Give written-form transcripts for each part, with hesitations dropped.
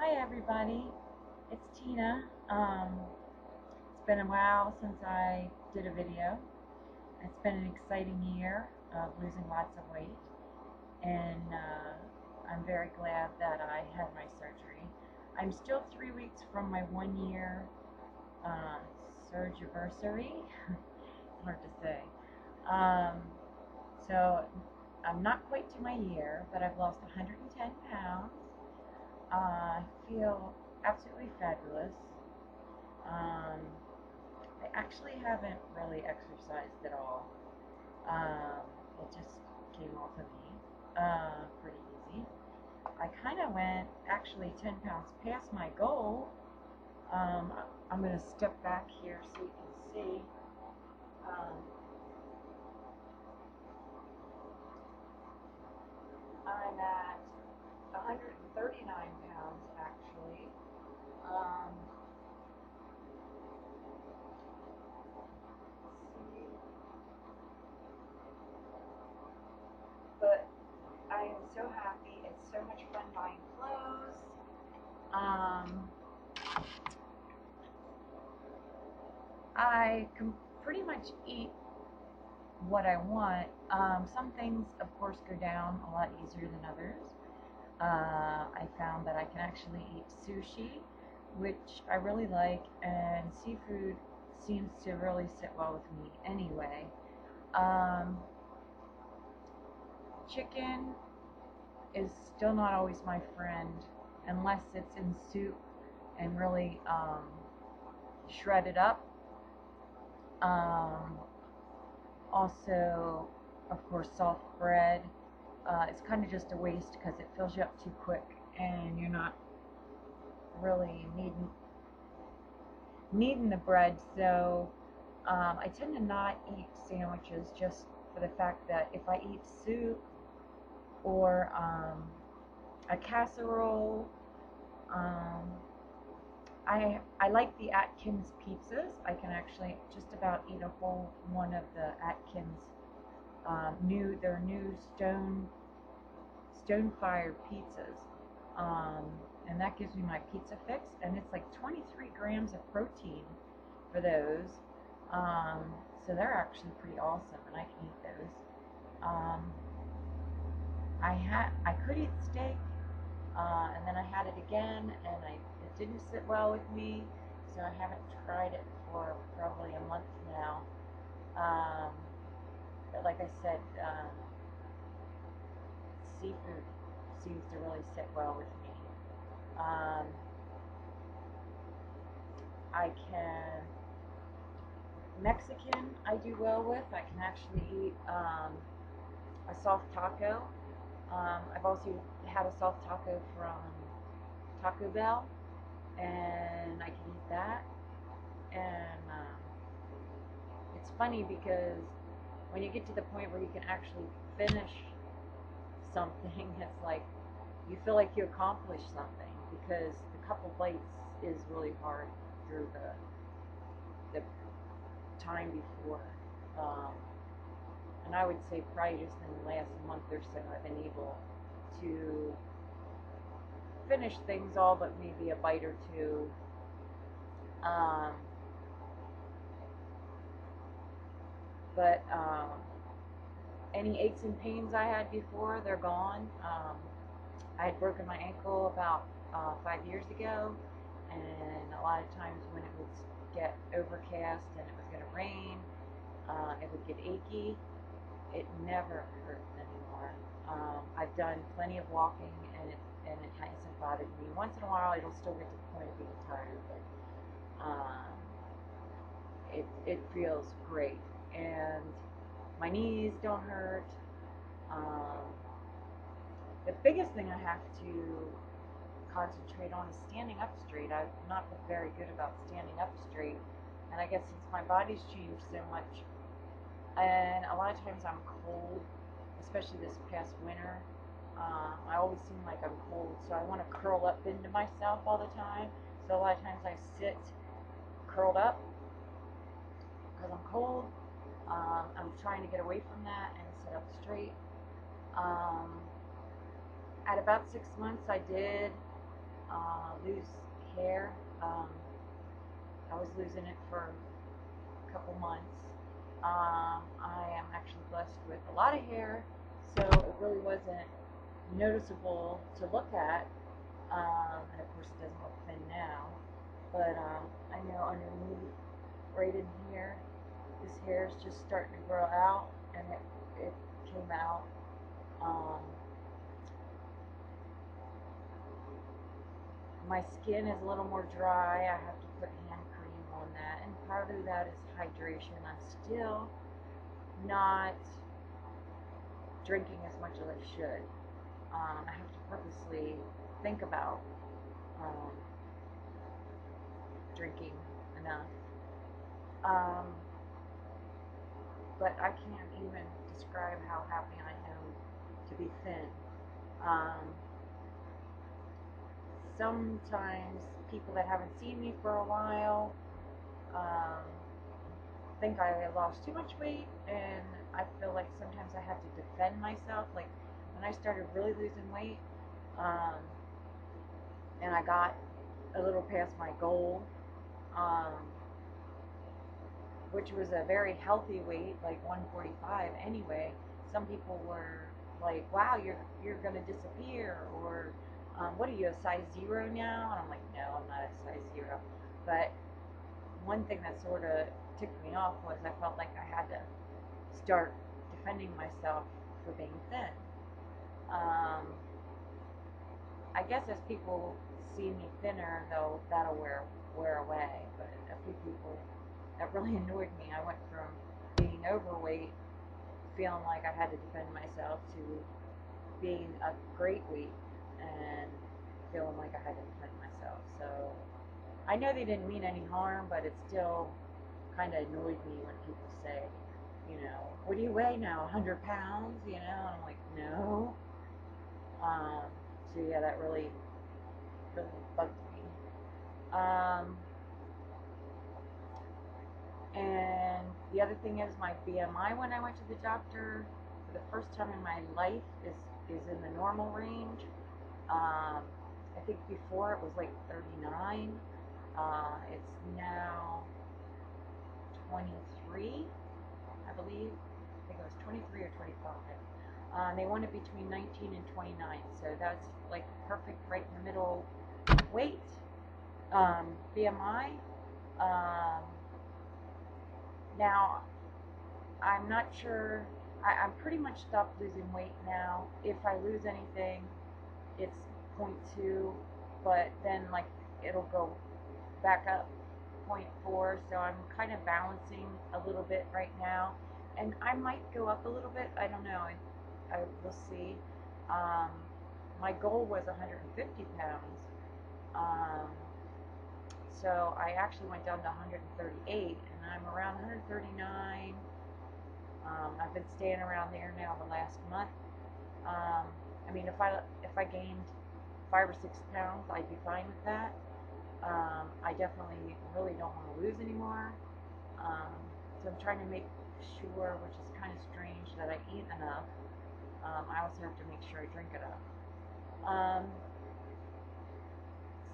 Hi everybody, it's Tina. It's been a while since I did a video. It's been an exciting year of losing lots of weight, and I'm very glad that I had my surgery. I'm still 3 weeks from my 1 year uh, surgiversary. Hard to say. Um, so I'm not quite to my year, but I've lost 110 pounds. I feel absolutely fabulous. Um, I actually haven't really exercised at all. It just came off of me pretty easy. I kind of went actually 10 pounds past my goal. Um, I'm going to step back here so you can see. Um, I'm at 139 pounds actually. Um, let's see. But I am so happy. It's so much fun buying clothes. Um, I can pretty much eat what I want. Some things, of course, go down a lot easier than others. I found that I can actually eat sushi, which I really like, and seafood seems to really sit well with me anyway. Um, Chicken is still not always my friend unless it's in soup and really shredded up. Um, Also, of course, soft bread. It's kind of just a waste because it fills you up too quick, and you're not really needing the bread. So I tend to not eat sandwiches just for the fact that if I eat soup or a casserole, um, I like the Atkins pizzas. I can actually just about eat a whole one of the Atkins their new stone fired pizzas, and that gives me my pizza fix. And it's like 23 grams of protein for those, um, so they're actually pretty awesome, and I can eat those. Um, I could eat steak, and then I had it again, and it didn't sit well with me, so I haven't tried it for probably a month now. Um, but like I said, seafood seems to really sit well with me. Um, I can Mexican I do well with. I can actually eat a soft taco. I've also had a soft taco from Taco Bell, and I can eat that. And it's funny because when you get to the point where you can actually finish something, it's like you feel like you accomplished something because the couple bites is really hard through the time before. Um, and I would say probably just in the last month or so, I've been able to finish things all but maybe a bite or two. Um, but any aches and pains I had before, they're gone. I had broken my ankle about 5 years ago, and a lot of times when it would get overcast and it was going to rain, it would get achy. It never hurt anymore. I've done plenty of walking, and it hasn't bothered me. Once in a while, it'll still get to the point of being tired, but it feels great, and my knees don't hurt. Um, the biggest thing I have to concentrate on is standing up straight. I've not been very good about standing up straight, and I guess since my body's changed so much, and a lot of times I'm cold, especially this past winter. I always seem like I'm cold, so I want to curl up into myself all the time. So a lot of times I sit curled up because I'm cold. I'm trying to get away from that and sit up straight. Um, at about 6 months, I did lose hair. I was losing it for a couple months. I am actually blessed with a lot of hair, so it really wasn't noticeable to look at. And of course, it doesn't look thin now. But I know underneath, right in here, this hair is just starting to grow out, and it came out. My skin is a little more dry. I have to put hand cream on that, and part of that is hydration. I'm still not drinking as much as I should. I have to purposely think about um, drinking enough. But I can't even describe how happy I am to be thin. Um, Sometimes people that haven't seen me for a while think I lost too much weight, and I feel like sometimes I have to defend myself. Like when I started really losing weight, um, and I got a little past my goal, um, which was a very healthy weight, like 145 anyway. Some people were like, "Wow, you're gonna disappear," or "What are you, a size 0 now?" And I'm like, "No, I'm not a size 0." But one thing that sort of ticked me off was I felt like I had to start defending myself for being thin. I guess as people see me thinner, that'll wear away. But a few people that really annoyed me. I went from being overweight, feeling like I had to defend myself, to being a great weight and feeling like I had to defend myself. So I know they didn't mean any harm, but it still kind of annoyed me when people say, "What do you weigh now? 100 pounds?" And I'm like, "No." So yeah, that really bugged me. And the other thing is my BMI when I went to the doctor for the first time in my life is in the normal range. I think before it was like 39. It's now 23, I believe. I think it was 23 or 25. They want it between 19 and 29, so that's like perfect, right in the middle weight. BMI. Now, I'm not sure. I'm pretty much stopped losing weight now. If I lose anything, it's 0.2, but then like it'll go back up 0.4. So I'm kind of balancing a little bit right now, and I might go up a little bit. I don't know. I will see. My goal was 150 pounds. So I actually went down to 138, and I'm around 139. I've been staying around there now the last month. I mean, if I gained 5 or 6 pounds, I'd be fine with that. I definitely really don't want to lose anymore. So I'm trying to make sure, which is kind of strange, that I eat enough. I also have to make sure I drink enough.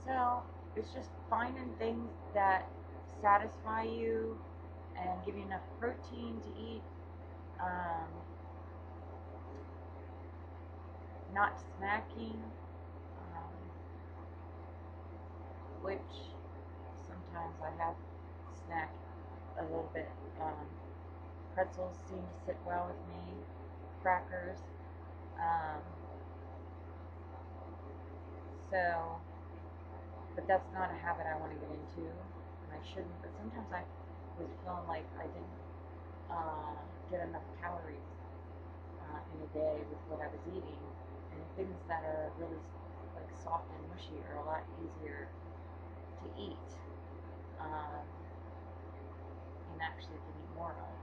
So it's just finding things that satisfy you and give you enough protein to eat. Not snacking, which sometimes I have snack a little bit. Pretzels seem to sit well with me, crackers. Um, but that's not a habit I want to get into, and I shouldn't. But sometimes I was feeling like I didn't get enough calories in a day with what I was eating, and things that are really like soft and mushy are a lot easier to eat, and actually can eat more of.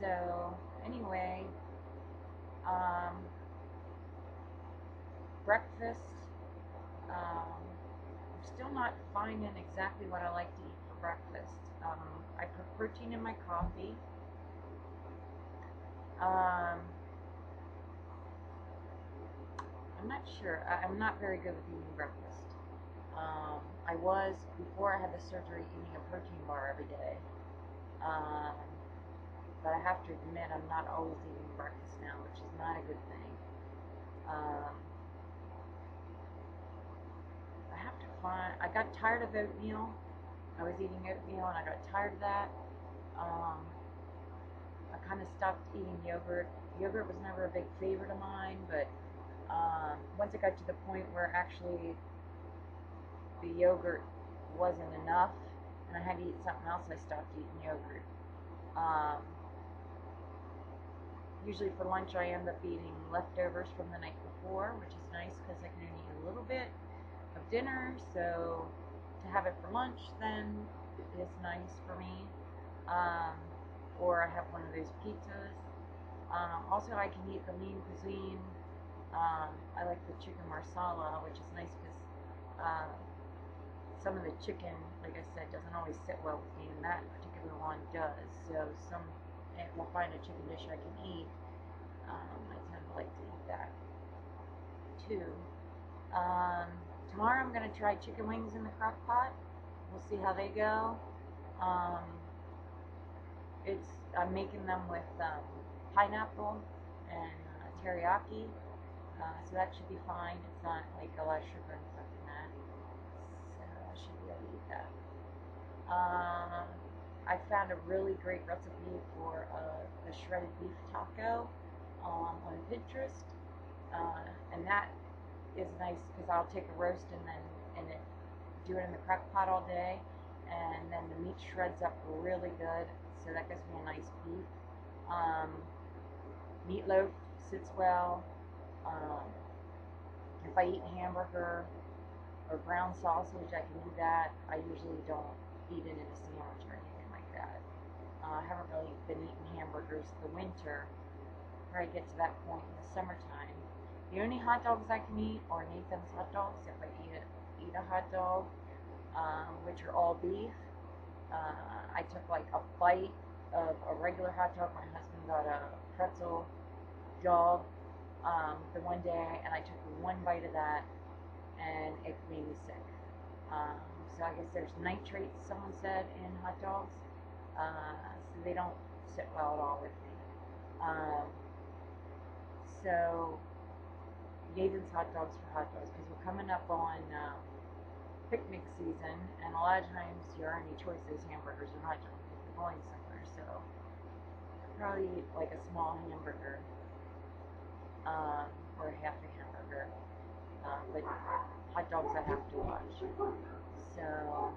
So anyway, um, breakfast. I'm still not finding exactly what I like to eat for breakfast. I put protein in my coffee. Um, I'm not sure. I'm not very good with eating breakfast. I was, before I had the surgery, eating a protein bar every day. Um, but I have to admit I'm not always eating breakfast now, which is not a good thing. Um, I got tired of oatmeal. I was eating oatmeal and I got tired of that. Um, I kind of stopped eating yogurt. Yogurt was never a big favorite of mine, but once it got to the point where actually the yogurt wasn't enough and I had to eat something else, I stopped eating yogurt. Um, Usually for lunch I end up eating leftovers from the night before, which is nice because I can only eat a little bit of dinner, so to have it for lunch then is nice for me. Um, or I have one of those pizzas. Also, I can eat the lean cuisine. I like the chicken marsala, which is nice because some of the chicken, like I said, doesn't always sit well with me, and that particular one does. So if I find a chicken dish I can eat, I tend to like to eat that too. Um, Tomorrow I'm going to try chicken wings in the crock pot. We'll see how they go. Um, I'm making them with pineapple and teriyaki, so that should be fine. It's not like a lot of sugar and stuff in that, so I should be able to eat that. I found a really great recipe for a shredded beef taco on Pinterest, and that is nice because I'll take a roast and do it in the crock pot all day, and then the meat shreds up really good, so that gives me a nice beef. Meatloaf sits well. Um, if I eat hamburger or ground sausage, I can do that. I usually don't eat it in a sandwich or anything like that. I haven't really been eating hamburgers the winter. Where I get to that point in the summertime. The only hot dogs I can eat are Nathan's hot dogs if I eat a hot dog, which are all beef. I took like a bite of a regular hot dog. My husband got a pretzel dog the one day, and I took one bite of that, and it made me sick. So I guess there's nitrates, someone said, in hot dogs, so they don't sit well at all with me. So Nathan's hot dogs for hot dogs, because we're coming up on picnic season, and a lot of times your only choice is hamburgers or hot dogs if you're going somewhere. So I'll probably eat like a small hamburger or half a hamburger, but hot dogs I have to watch. So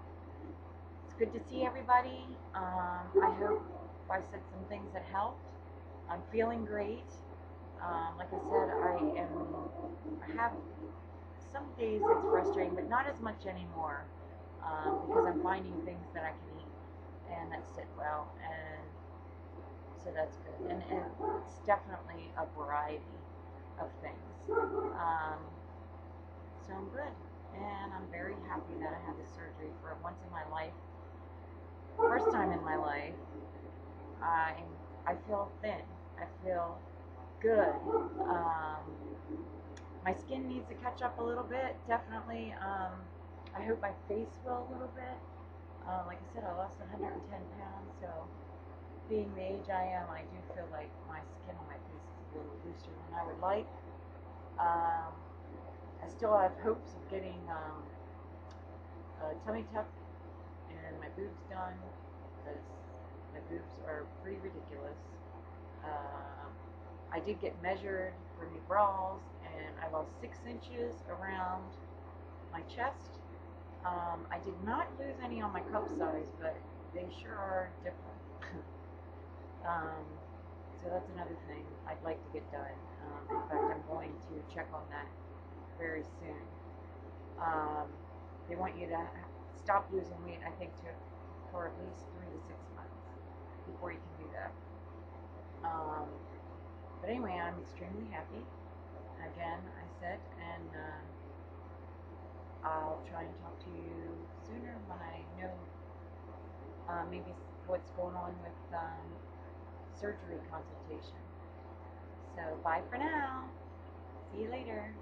it's good to see everybody. I hope I said some things that helped. I'm feeling great. Like I said, I have some days it's frustrating, but not as much anymore, because I'm finding things that I can eat and that sit well, and so that's good. And it's definitely a variety of things. So I'm good, and I'm very happy that I had this surgery for once in my life. First time in my life, I feel thin. I feel good. My skin needs to catch up a little bit, definitely. I hope my face will a little bit. Like I said, I lost 110 pounds, so being the age I am, I do feel like my skin on my face is a little looser than I would like. I still have hopes of getting a tummy tuck and my boobs done, because my boobs are pretty ridiculous. I did get measured for new bras, and I lost 6 inches around my chest. I did not lose any on my cup size, but they sure are different. um, so that's another thing I'd like to get done. In fact, I'm going to check on that very soon. They want you to stop losing weight, I think, for at least 3 to 6 months before you can do that. But anyway, I'm extremely happy. Again, I said, and I'll try and talk to you sooner when I know maybe what's going on with surgery consultation. So bye for now. See you later.